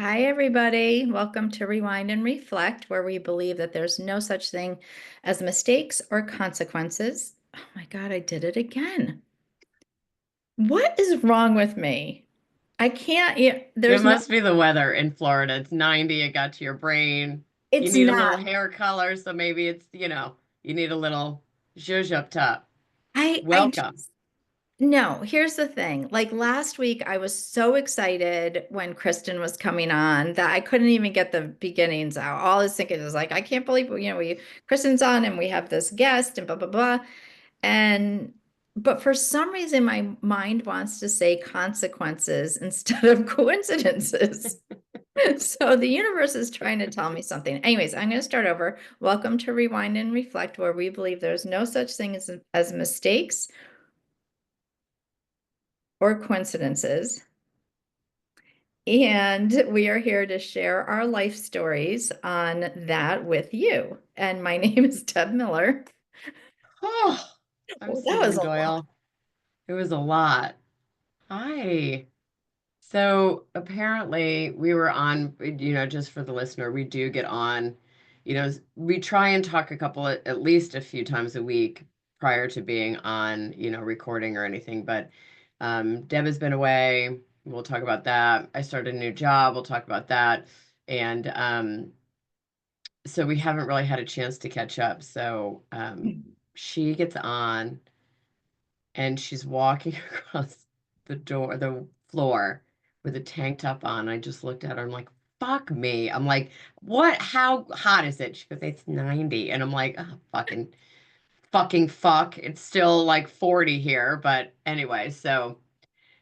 Hi, everybody. Welcome to Rewind and Reflect, where we believe that there's no such thing as mistakes or consequences. Oh my God, I did it again. What is wrong with me? I can't, It there's no, must be the weather in Florida. It's 90. It got to your brain. You it's need a not. little hair color, so maybe you need a little zhuzh up top. I Welcome. just, no, here's the thing. Like last week, I was so excited when Kristen was coming on that I couldn't even get the beginnings out. All I was thinking was like, I can't believe, Kristen's on and we have this guest and blah, blah, blah. And but for some reason, my mind wants to say consequences instead of coincidences. So the universe is trying to tell me something. Anyways, I'm going to start over. Welcome to Rewind and Reflect, where we believe there's no such thing as mistakes or coincidences. And we are here to share our life stories on that with you. And my name is Deb Miller. Oh, I'm Oh, that was Susan a lot. Doyle. It was a lot. Hi. So apparently we were on, just for the listener, we do get on, we try and talk at least a few times a week prior to being on, recording or anything. But Deb has been away. We'll talk about that. I started a new job. We'll talk about that. And so we haven't really had a chance to catch up. So she gets on and she's walking across the floor with a tank top on. I just looked at her. I'm like, fuck me. I'm like, what? How hot is it? She goes, it's 90. And I'm like, oh, fucking fuck. It's still like 40 here. But anyway, so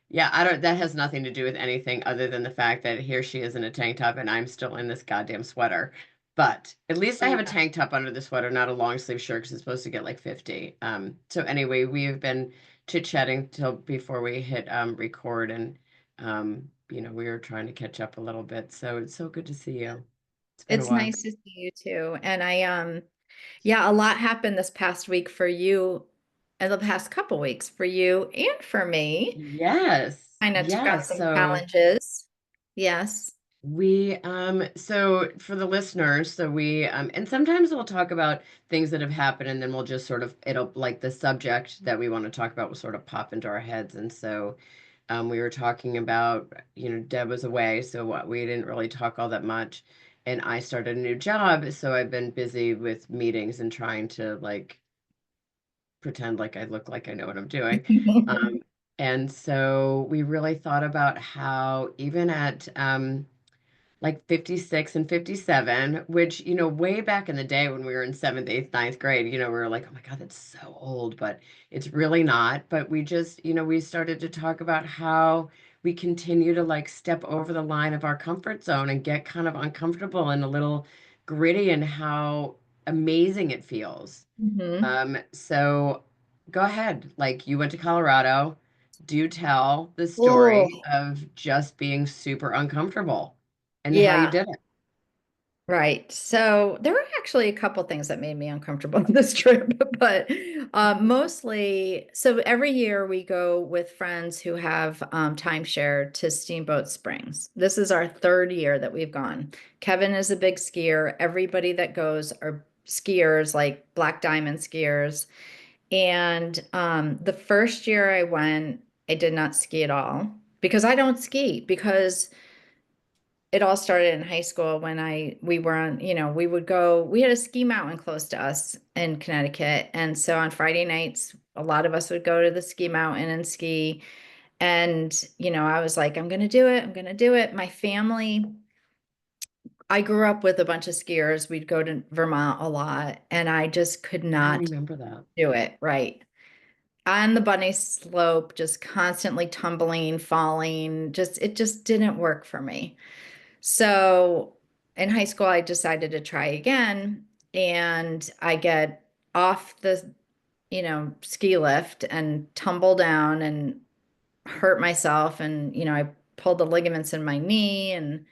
yeah, that has nothing to do with anything other than the fact that here she is in a tank top and I'm still in this goddamn sweater. But at least I have a Yeah. tank top under the sweater, not a long sleeve shirt because it's supposed to get like 50. So anyway, we've been chit-chatting till before we hit record and we were trying to catch up a little bit. So it's so good to see you. It's been a It's while. nice to see you too. And yeah, a lot happened this past week for you and the past couple weeks for you and for me. Yes. Kind of got Yes. some So challenges. Yes. so for the listeners, and sometimes we'll talk about things that have happened and then we'll just sort of, it'll like the subject that we want to talk about will sort of pop into our heads. And so, we were talking about, Deb was away, so we didn't really talk all that much. And I started a new job, so I've been busy with meetings and trying to like pretend like I look like I know what I'm doing. Um, and so we really thought about how even at, like 56 and 57, which, way back in the day when we were in seventh, eighth, ninth grade, we were like, oh my God, that's so old, but it's really not. But we just, we started to talk about how we continue to like step over the line of our comfort zone and get kind of uncomfortable and a little gritty and how amazing it feels. Hmm. So go ahead. Like you went to Colorado. Do tell the Oh, story of just being super uncomfortable and how you yeah. did it. Right. So there were actually a couple things that made me uncomfortable on this trip, but mostly, so every year we go with friends who have timeshare to Steamboat Springs. This is our third year that we've gone. Kevin is a big skier. Everybody that goes are skiers, like Black Diamond skiers. And the first year I went, I did not ski at all because I don't ski because it all started in high school when we were on, we would go, we had a ski mountain close to us in Connecticut. And so on Friday nights, a lot of us would go to the ski mountain and ski. And, I was like, I'm going to do it. I'm going to do it. My family, I grew up with a bunch of skiers. We'd go to Vermont a lot, and I just could I not remember that. do it right. On the bunny slope, just constantly tumbling, falling, it just didn't work for me. So in high school, I decided to try again, and I get off the, ski lift and tumble down and hurt myself. And, I pulled the ligaments in my knee. And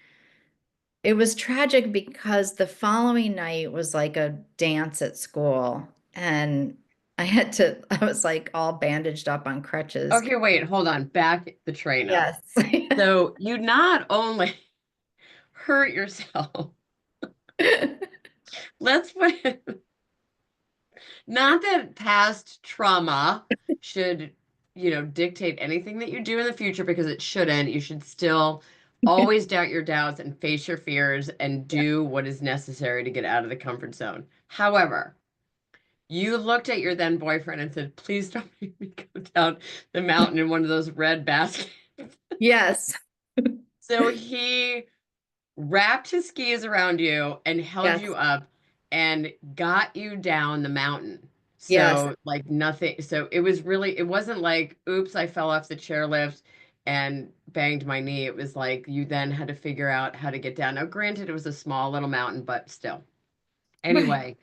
it was tragic because the following night was like a dance at school. And I was like all bandaged up on crutches. Okay, wait, hold on. Back the train up. Yes. So you not only hurt yourself. Let's put it, not that past trauma should, dictate anything that you do in the future because it shouldn't. You should still always doubt your doubts and face your fears and Yeah. do what is necessary to get out of the comfort zone. However, you looked at your then boyfriend and said, please don't make me go down the mountain in one of those red baskets. Yes. So he wrapped his skis around you and held Yes. you up and got you down the mountain. Yes. So like nothing. So it was really, it wasn't like, oops, I fell off the chairlift and banged my knee. It was like you then had to figure out how to get down. Now, granted, it was a small little mountain, but still. Right. Anyway,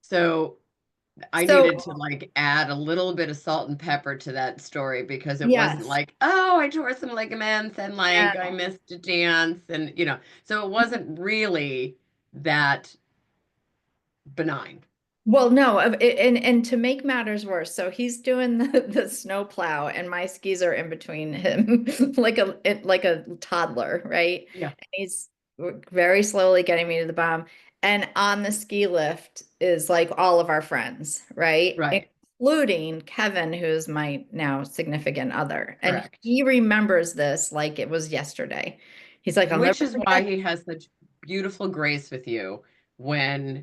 so I So, needed to like add a little bit of salt and pepper to that story because it wasn't yes. like, oh, I tore some ligaments and like I No. missed a dance and so it wasn't really that benign. Well, no, and to make matters worse, so he's doing the snow plow, and my skis are in between him, like a toddler, right? Yeah, And he's very slowly getting me to the bottom, and on the ski lift is like all of our friends, right? right. Including Kevin, who's my now significant other, and Correct. he remembers this like it was yesterday. He's like, "I'll never Which is why forget." he has such beautiful grace with you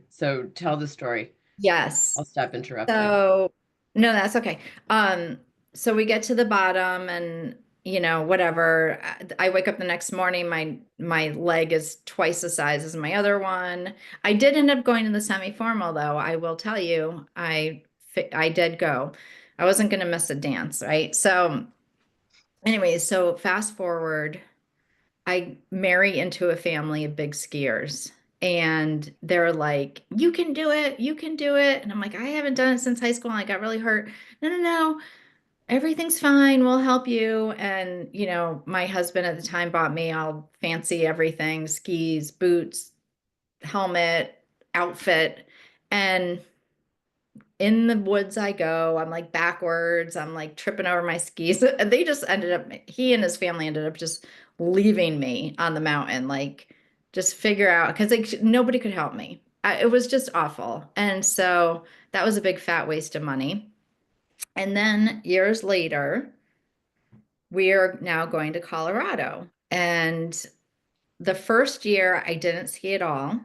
so tell the story. Yes. I'll stop interrupting. So no, that's okay. Um, so we get to the bottom and whatever. I wake up the next morning, my leg is twice the size as my other one. I did end up going to the semi-formal though. I will tell you, I did go. I wasn't going to miss a dance, right? So anyways, so fast forward, I marry into a family of big skiers. And they're like, you can do it, you can do it. And I'm like, I haven't done it since high school and I got really hurt. No, no, no, everything's fine. We'll help you. And, my husband at the time bought me all fancy everything, skis, boots, helmet, outfit. And in the woods I go. I'm like backwards. I'm like tripping over my skis. They just ended up, he and his family ended up just leaving me on the mountain, like just figure out, because like nobody could help me. It was just awful. And so that was a big fat waste of money. And then years later, we are now going to Colorado. And the first year I didn't ski at all.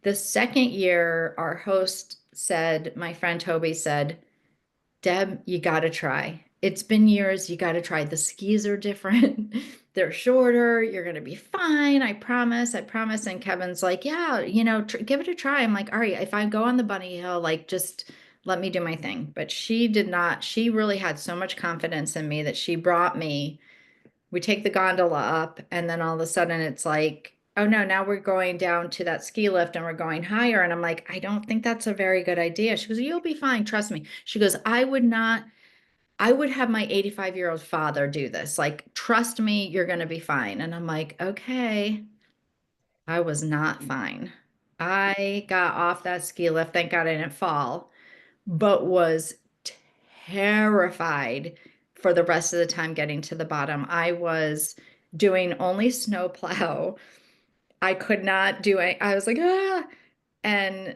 The second year, our host said, my friend Toby said, Deb, you got to try. It's been years. You got to try. The skis are different. They're shorter. You're going to be fine. I promise. I promise. And Kevin's like, yeah, give it a try. I'm like, all right, if I go on the bunny hill, like just let me do my thing. But she did not. She really had so much confidence in me that she brought me. We take the gondola up, and then all of a sudden it's like, oh no, now we're going down to that ski lift and we're going higher. And I'm like, I don't think that's a very good idea. She goes, you'll be fine. Trust me. She goes, I would have my 85-year-old father do this. Like, trust me, you're going to be fine. And I'm like, okay. I was not fine. I got off that ski lift. Thank God I didn't fall, but was terrified for the rest of the time getting to the bottom. I was doing only snow plow. I could not do it. I was like, ah. And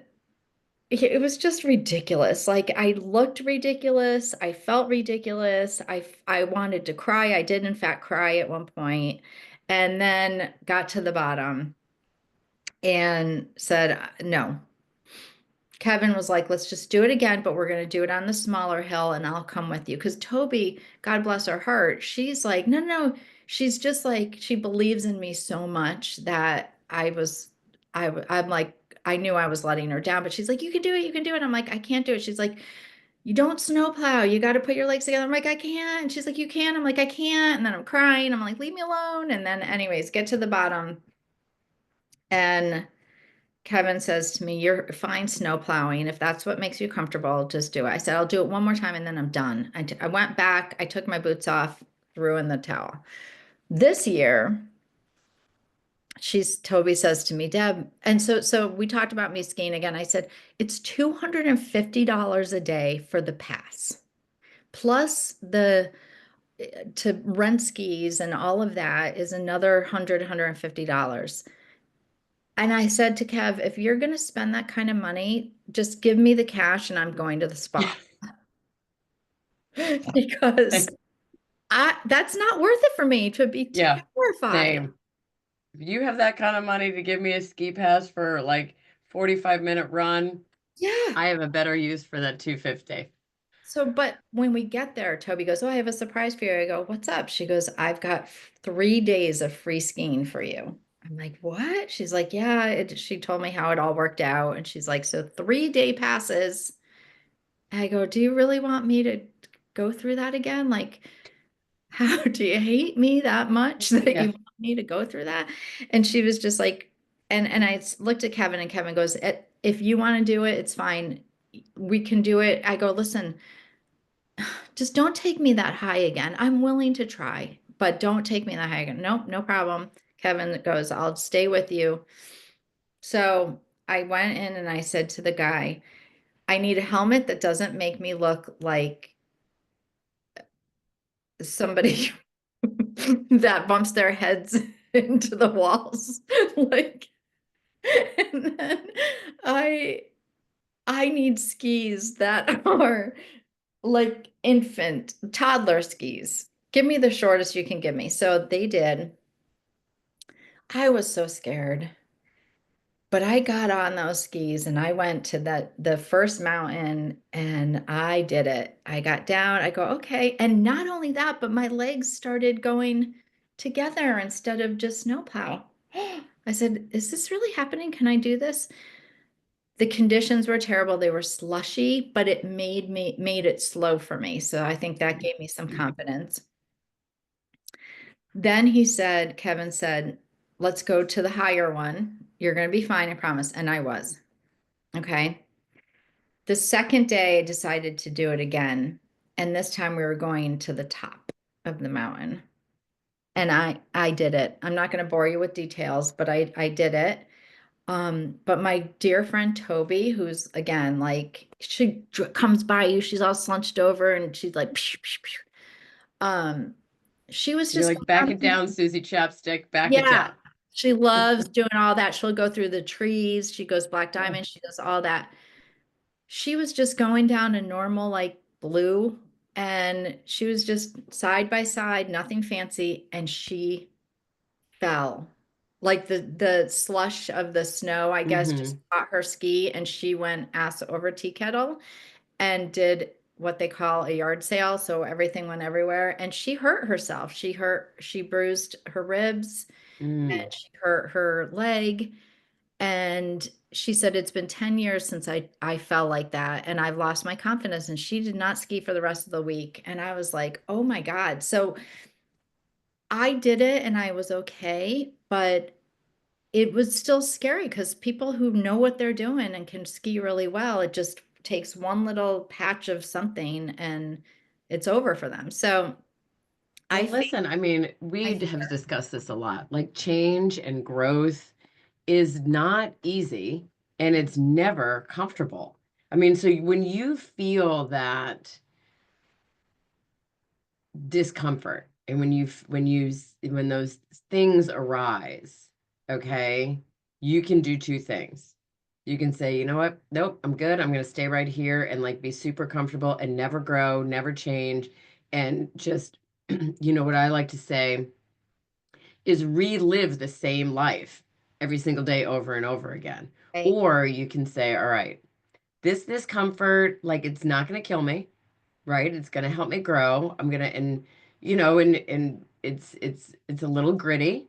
it was just ridiculous. Like I looked ridiculous. I felt ridiculous. I wanted to cry. I did in fact cry at one point, and then got to the bottom and said, no. Kevin was like, let's just do it again, but we're going to do it on the smaller hill and I'll come with you. Because Toby, God bless her heart, she's like, no, no. She's just like, she believes in me so much that I'm like, I knew I was letting her down, but she's like, you can do it. You can do it. I'm like, I can't do it. She's like, you don't snowplow. You got to put your legs together. I'm like, I can't. And she's like, you can. I'm like, I can't. And then I'm crying. I'm like, leave me alone. And then, anyways, get to the bottom. And Kevin says to me, you're fine snow plowing. If that's what makes you comfortable, just do it. I said, I'll do it one more time and then I'm done. I went back, I took my boots off, threw in the towel. This year, Toby says to me, Deb, and so we talked about me skiing again. I said, it's $250 a day for the pass. Plus the to rent skis and all of that is another $150. And I said to Kev, if you're going to spend that kind of money, just give me the cash and I'm going to the spa because I that's not worth it for me to be Yeah, terrified. same. If you have that kind of money to give me a ski pass for like 45-minute run, Yeah. I have a better use for that 250. So, but when we get there, Toby goes, "Oh, I have a surprise for you." I go, "What's up?" She goes, "I've got 3 days of free skiing for you." I'm like, "What?" She's like, "Yeah." She told me how it all worked out. And she's like, "So 3 day passes." I go, "Do you really want me to go through that again? Like, how do you hate me that much that you Yeah. want me to go through that?" And she was just like, and I looked at Kevin and Kevin goes, If you want to do it, it's fine. We can do it." I go, "Listen, just don't take me that high again. I'm willing to try, but don't take me that high again." Nope, no problem. Kevin goes, "I'll stay with you." So I went in and I said to the guy, "I need a helmet that doesn't make me look like somebody that bumps their heads into the walls." Like, and then I I need skis that are like infant, toddler skis. Give me the shortest you can give me. So they did. I was so scared. But I got on those skis and I went to the first mountain and I did it. I got down, I go, okay. And not only that, but my legs started going together instead of just snowplow. I said, "Is this really happening? Can I do this?" The conditions were terrible. They were slushy, but it made it slow for me. So I think that gave me some confidence. Then Kevin said, "Let's go to the higher one. You're going to be fine, I promise." And I was. Okay. The second day, I decided to do it again. And this time we were going to the top of the mountain. And I did it. I'm not going to bore you with details, but I did it. But my dear friend Toby, who's again like comes by you, she's all slunched over and she's like, "Psh, psh, psh." um, she was You're just like, back it going down, Susie Chapstick, back it yeah, down. she loves doing all that. She'll go through the trees. She goes Black Yeah. Diamond. She does all that. She was just going down a normal like blue and she was just side by side, nothing fancy, and she fell. Like the slush of the snow, I guess, just Hmm. caught her ski and she went ass over tea kettle and did what they call a yard sale. So everything went everywhere and she hurt herself. She bruised her ribs Mm. and she hurt her leg. And she said, "It's been 10 years since I fell like that and I've lost my confidence." And she did not ski for the rest of the week. And I was like, "Oh my God." So I did it and I was okay, but it was still scary because people who know what they're doing and can ski really well, it just takes one little patch of something and it's over for them. So I Well, think listen, I mean, I we think have discussed this a lot. Like change and growth is not easy and it's never comfortable. I mean, so when you feel that discomfort and when those things arise, okay, you can do two things. You can say, you know what? Nope, I'm good. I'm going to stay right here and like be super comfortable and never grow, never change. And just, what I like to say is relive the same life every single day over and over again. I, Or you can say, all right, this discomfort, like it's not going to kill me, right? It's going to help me grow. I'm going to, and it's a little gritty.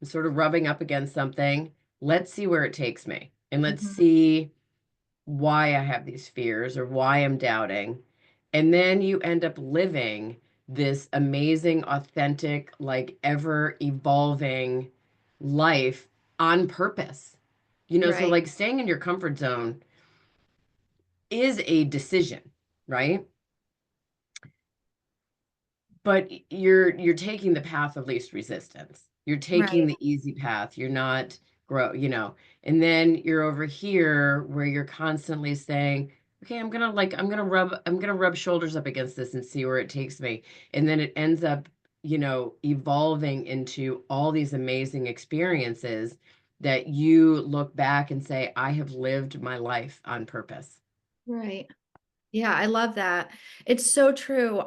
I'm sort of rubbing up against something. Let's see where it takes me. And let's Mhm. see why I have these fears or why I'm doubting. And then you end up living this amazing, authentic, like ever evolving life on purpose. So Right, like staying in your comfort zone is a decision, right? But you're taking the path of least resistance. You're taking right. the easy path. You're not and then you're over here where you're constantly saying, okay, I'm gonna rub shoulders up against this and see where it takes me. And then it ends up, evolving into all these amazing experiences. that you look back and say, I have lived my life on purpose. Right. Yeah, I love that. It's so true.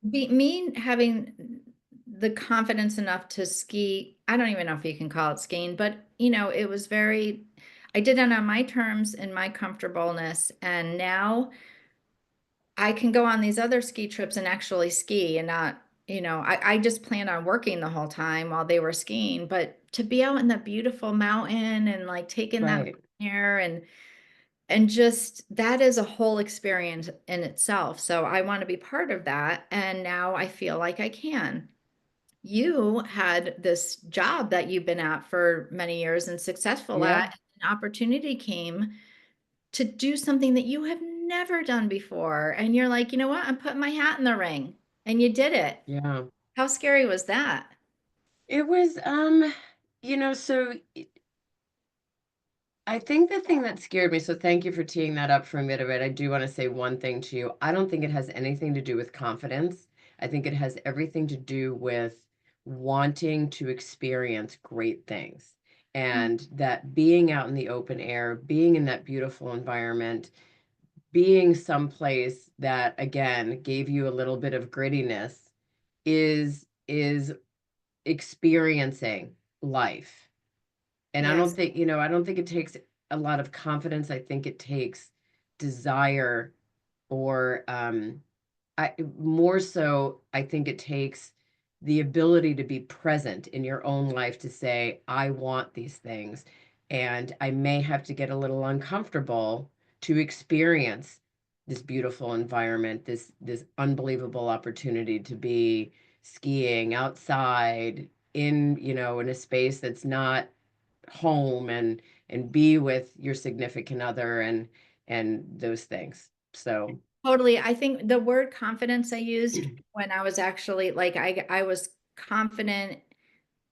Me having the confidence enough to ski, I don't even know if you can call it skiing, but it was I did it on my terms and my comfortableness. And now I can go on these other ski trips and actually ski and not, I just planned on working the whole time while they were skiing, but to be out in the beautiful mountain and like taking that Right. air and just that is a whole experience in itself. So I want to be part of that. And now I feel like I can. You had this job that you've been at for many years and successful Yeah. at. An opportunity came to do something that you have never done before. And you're like, you know what? I'm putting my hat in the ring. And you did it. Yeah. How scary was that? It was, so I think the thing that scared me, so thank you for teeing that up for a minute. I do want to say one thing to you. I don't think it has anything to do with confidence. I think it has everything to do with wanting to experience great things. And that being out in the open air, being in that beautiful environment, being someplace that again gave you a little bit of grittiness is experiencing life. And I don't Yes, think, I don't think it takes a lot of confidence. I think it takes desire or I more so I think it takes the ability to be present in your own life to say, I want these things. And I may have to get a little uncomfortable to experience this beautiful environment, this unbelievable opportunity to be skiing outside in, in a space that's not home and be with your significant other and those things. So, totally. I think the word confidence I used when I was actually like, I was confident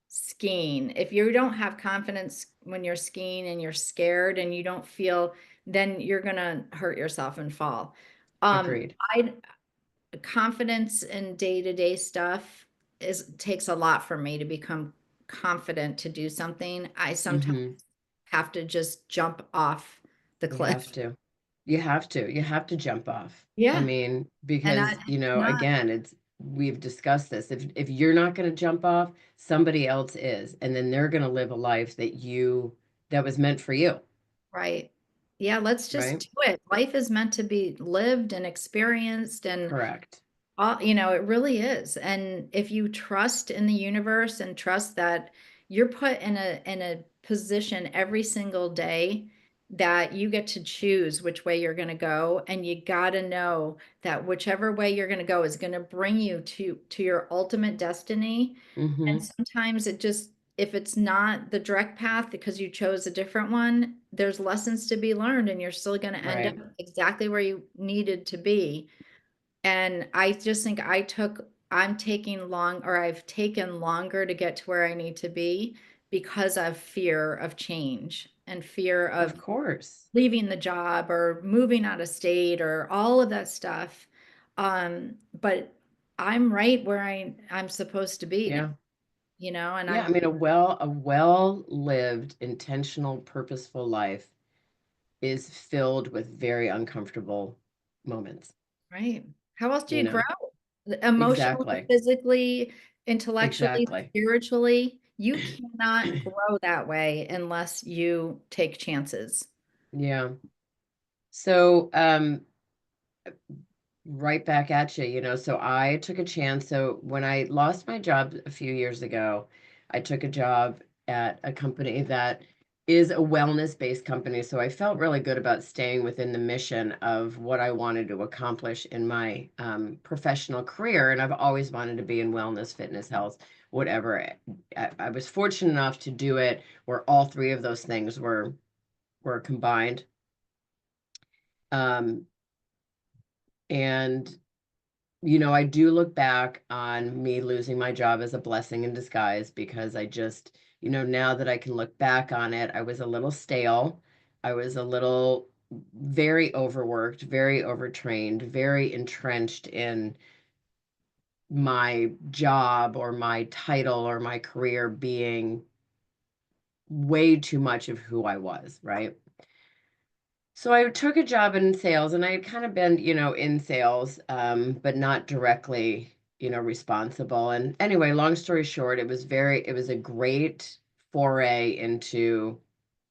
skiing. If you don't have confidence when you're skiing and you're scared and you don't feel, then you're gonna hurt yourself and fall. agreed. I confidence in day-to-day stuff is takes a lot for me to become confident to do something. I sometimes Hmm. have to just jump off the You cliff. have to. You have to jump off. I Yeah. mean, And because, it's not again, we've discussed this. If you're not going to jump off, somebody else is, and then they're going to live a life that was meant for you, right. Yeah, let's just right? do it. Life is meant to be lived and experienced and Correct. it really is. And if you trust in the universe and trust that you're put in a position every single day that you get to choose which way you're going to go, and you got to know that whichever way you're going to go is going to bring you to your ultimate destiny. And Hmm. sometimes if it's not the direct path because you chose a different one, there's lessons to be learned and you're still going to end up Right. exactly where you needed to be. And I just think I've taken longer to get to where I need to be because of fear of change and fear Of of course. leaving the job or moving out of state or all of that stuff. But I'm right where I'm supposed to be Yeah. now, and Yeah. I I'm mean, a well lived, intentional, purposeful life is filled with very uncomfortable moments, right. How else do you you grow? know? Emotionally, Exactly. physically, intellectually, Exactly. spiritually. You cannot grow that way unless you take chances. Yeah. So, right back at you, so I took a chance. So when I lost my job a few years ago, I took a job at a company that is a wellness-based company. So I felt really good about staying within the mission of what I wanted to accomplish in my professional career. And I've always wanted to be in wellness, fitness, health, whatever. I was fortunate enough to do it where all three of those things were combined. Um, and I do look back on me losing my job as a blessing in disguise because I just, now that I can look back on it, I was a little stale. I was a little very overworked, very overtrained, very entrenched in my job or my title or my career being way too much of who I was, right? So I took a job in sales and I had kind of been, in sales, but not directly, responsible. And anyway, long story short, it was a great foray into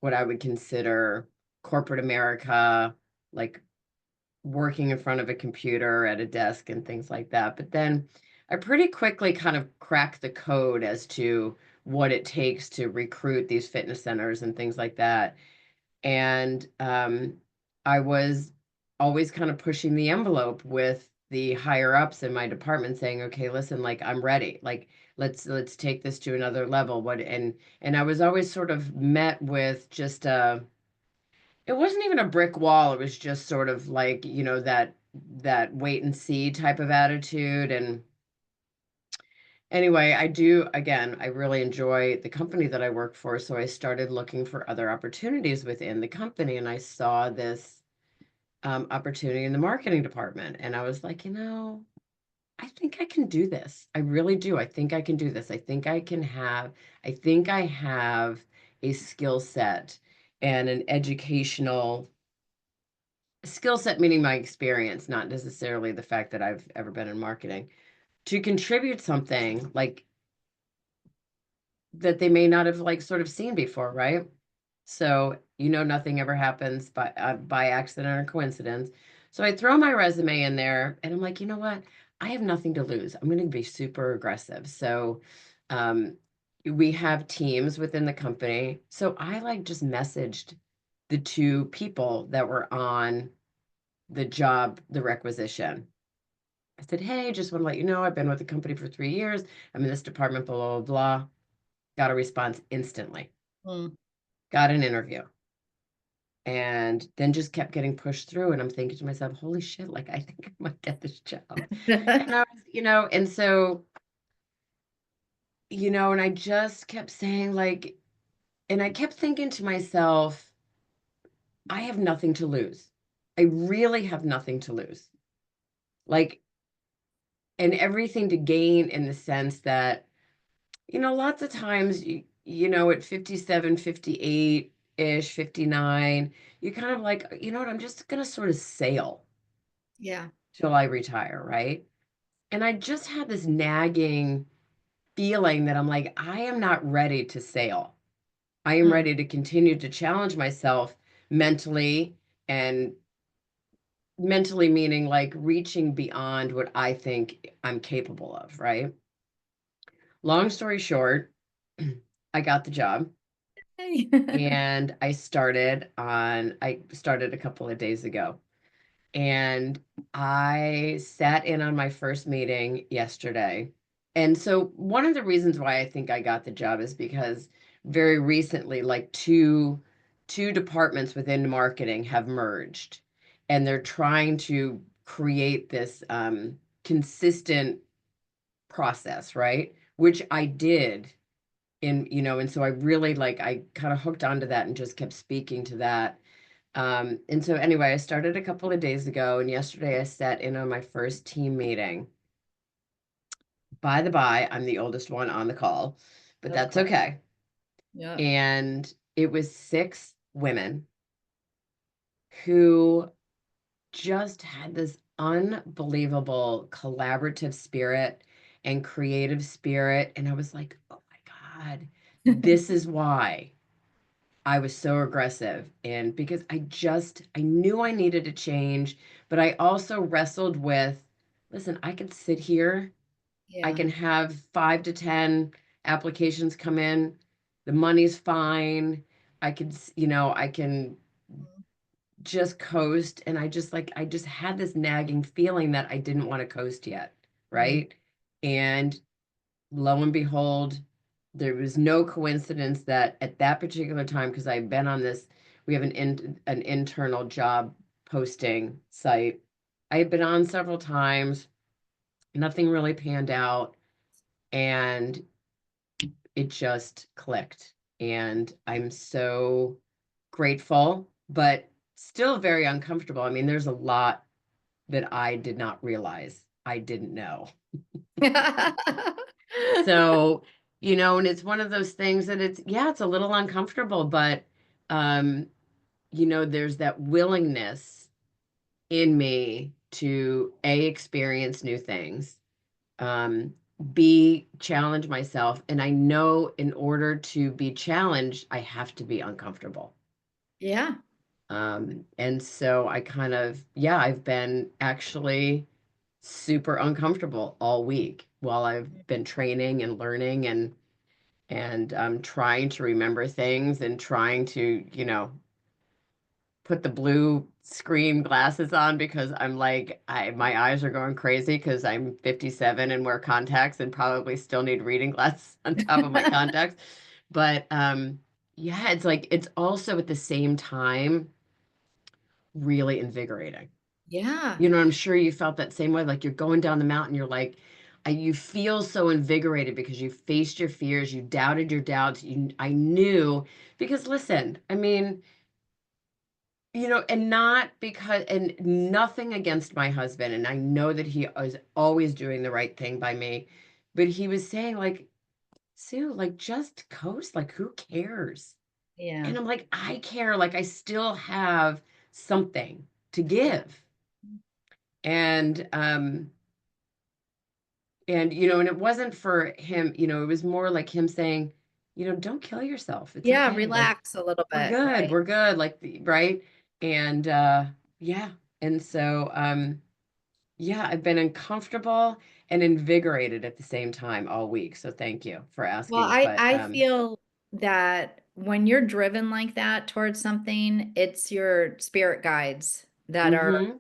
what I would consider corporate America, like working in front of a computer at a desk and things like that. But then I pretty quickly kind of cracked the code as to what it takes to recruit these fitness centers and things like that. And I was always kind of pushing the envelope with the higher ups in my department saying, okay, listen, like I'm ready. Like let's take this to another level. And I was always sort of met with just it wasn't even a brick wall. It was just sort of like, that wait and see type of attitude. And anyway, I really enjoy the company that I work for. So I started looking for other opportunities within the company, and I saw this opportunity in the marketing department. And I was like, I think I can do this. I really do. I think I can do this. I think I have a skill set and an educational skill set, meaning my experience, not necessarily the fact that I've ever been in marketing, to contribute something like that they may not have like sort of seen before, right? So, nothing ever happens by accident or coincidence. So I throw my resume in there and I'm like, you know what? I have nothing to lose. I'm going to be super aggressive. So, um, we have teams within the company. So I like just messaged the two people that were on the job, the requisition. I said, hey, just want to let you know I've been with the company for 3 years. I'm in this department, blah, blah, blah. Got a response instantly. Mm. Got an interview. And then just kept getting pushed through. And I'm thinking to myself, holy shit, like I think I might get this job. And I was, and so, and I just kept saying, like, and I kept thinking to myself, I have nothing to lose. I really have nothing to lose. Like, and everything to gain in the sense that, lots of times, at 57, 58-ish, 59, you kind of like, you know what, I'm just going to sort of sail Yeah. till I retire, right? And I just had this nagging feeling that I'm like, I am not ready to sail. I am Mm. ready to continue to challenge myself mentally, and mentally meaning like reaching beyond what I think I'm capable of, right? Long story short, I got the job. Hey. And I started a couple of days ago. And I sat in on my first meeting yesterday. And so one of the reasons why I think I got the job is because very recently, like two departments within marketing have merged, and they're trying to create this consistent process, right? Which I did and so I really like I kind of hooked onto that and just kept speaking to that. And so anyway, I started a couple of days ago, and yesterday I sat in on my first team meeting. By the by, I'm the oldest one on the call, but Of that's course. okay. Yeah. And it was 6 women who just had this unbelievable collaborative spirit and creative spirit. And I was like, oh my God, this is why I was so aggressive. And because I knew I needed a change, but I also wrestled with, listen, I could sit here, I Yeah. can have 5 to 10 applications come in, the money's fine. I can just coast. And I just had this nagging feeling that I didn't want to coast yet. Mm. Right. And lo and behold, there was no coincidence that at that particular time, because I've been on this, we have an internal job posting site. I had been on several times, nothing really panned out, and it just clicked. And I'm so grateful, but still very uncomfortable. I mean, there's a lot that I did not realize I didn't know. So, and it's one of those things that yeah, it's a little uncomfortable, but, um, there's that willingness in me to A, experience new things, um, B, challenge myself. And I know in order to be challenged, I have to be uncomfortable. Yeah. And so I kind of, yeah, I've been actually super uncomfortable all week while I've been training and learning and trying to remember things and trying to, put the blue screen glasses on because I'm like, my eyes are going crazy because I'm 57 and wear contacts and probably still need reading glasses on top of my contacts. But yeah, it's like it's also at the same time really invigorating. Yeah. I'm sure you felt that same way. Like you're going down the mountain, you're like, you feel so invigorated because you faced your fears, you doubted your doubts. I knew because listen, I mean, and not because, and nothing against my husband. And I know that he is always doing the right thing by me. But he was saying, like, Sue, like, just coast. Like, who cares? Yeah. And I'm like, I care. Like, I still have something to Yeah. give. And, and it wasn't for him, it was more like him saying, don't kill yourself. It's Yeah. okay. Like, Relax a little we're bit. good. Right. We're good. Like, right. And, yeah. And so, yeah, I've been uncomfortable and invigorated at the same time all week. So thank you for Well, asking. I But I feel that when you're driven like that towards something, it's your spirit guides that are, mm-hmm.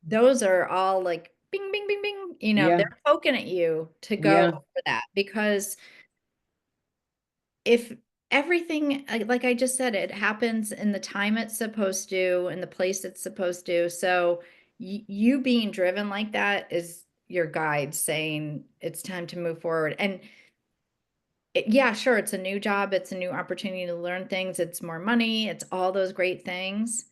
those are all like bing, bing, bing, bing. They're Yeah, poking at you to go yeah, for that because if everything, like I just said, it happens in the time it's supposed to, in the place it's supposed to. So you being driven like that is your guide saying it's time to move forward. And yeah, sure, it's a new job, it's a new opportunity to learn things, it's more money, it's all those great things.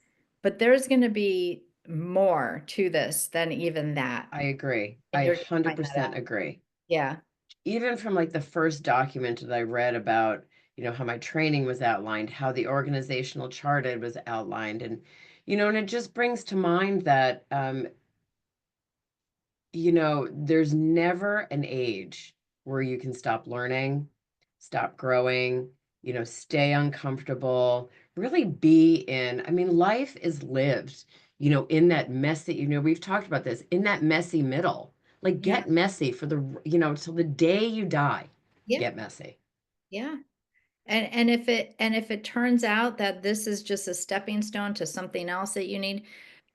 But there's going to be more to this than even that. I agree. And I you're going to find that 100% out. agree. Yeah. Even from like the first document that I read about, how my training was outlined, how the organizational chart was outlined, and it just brings to mind that there's never an age where you can stop learning, stop growing, stay uncomfortable, really be in. I mean, life is lived, in that messy, we've talked about this, in that messy middle. Like, Yeah. get messy for till the day you die, Yeah. get messy. Yeah. And if it turns out that this is just a stepping stone to something else that you need,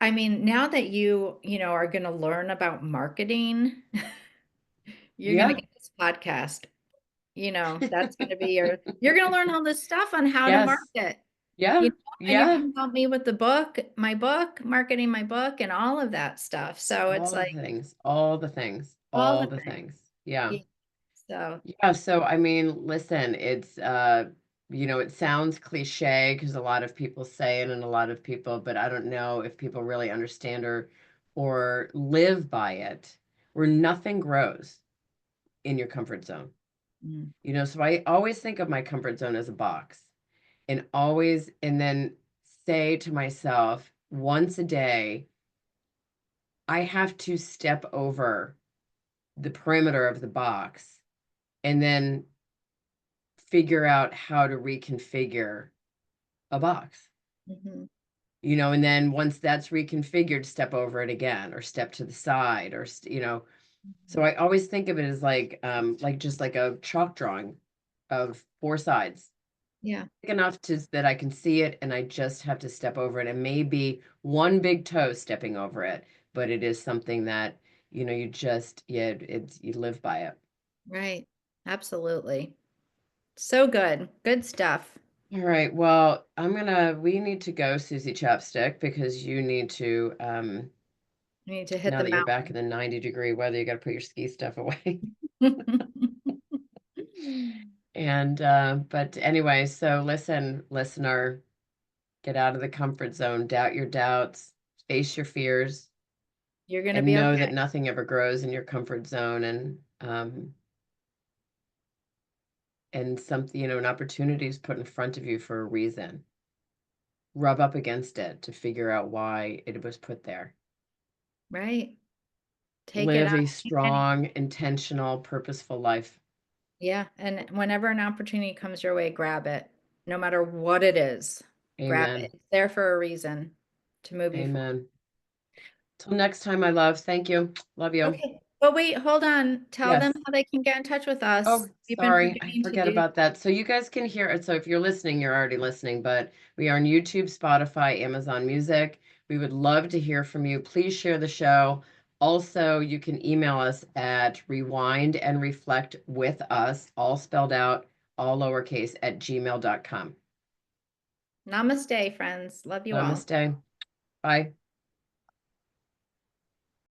I mean, now that you are going to learn about marketing, you're going to Yeah. get this podcast. That's going to be you're going to learn all this stuff on how to Yes. market. You Yeah. know, and you Yeah. can help me with the book, my book, marketing my book, and all of that stuff. So it's All the like things, all the things, all all the the things. things. Yeah. Yeah. So, Yeah, so I mean, listen, it's it sounds cliche because a lot of people say it and a lot of people, but I don't know if people really understand or live by it, where nothing grows in your comfort zone. mm, So I always think of my comfort zone as a box and then say to myself once a day, I have to step over the perimeter of the box and then figure out how to reconfigure a box, mhm, and then once that's reconfigured, step over it again or step to the side so mhm. I always think of it as like just like a chalk drawing of four sides, Yeah. big enough that I can see it and I just have to step over it. And maybe one big toe stepping over it, but it is something that, you just, yeah, you live by it. Right. Absolutely. So good. Good stuff. All right. Well, we need to go, Susie Chapstick, because you need to, You need to hit now the that you're back in mountain. the 90-degree weather, you got to put your ski stuff away. And, but anyway, so listen, listener, get out of the comfort zone, doubt your doubts, face your fears, You're going to and be know okay. that nothing ever grows in your comfort zone, and something, an opportunity is put in front of you for a reason. Rub up against it to figure out why it was put there. Right. Take it Live on. a strong, intentional, purposeful life. Yeah. And whenever an opportunity comes your way, grab it. No matter what it is, grab it. Amen. It's there for a reason to move you forward. Amen. Till next time, my love. Thank you. Love you. Okay. But wait, hold on. Tell them Yes. how they can get in touch with Oh, us. We've been sorry. I forgetting to forget do. about that. So you guys can hear it. So if you're listening, you're already listening, but we are on YouTube, Spotify, Amazon Music. We would love to hear from you. Please share the show. Also, you can email us at rewind and reflect with us, all spelled out, all lowercase, at gmail.com. Namaste, friends. Love you all. Namaste. Bye.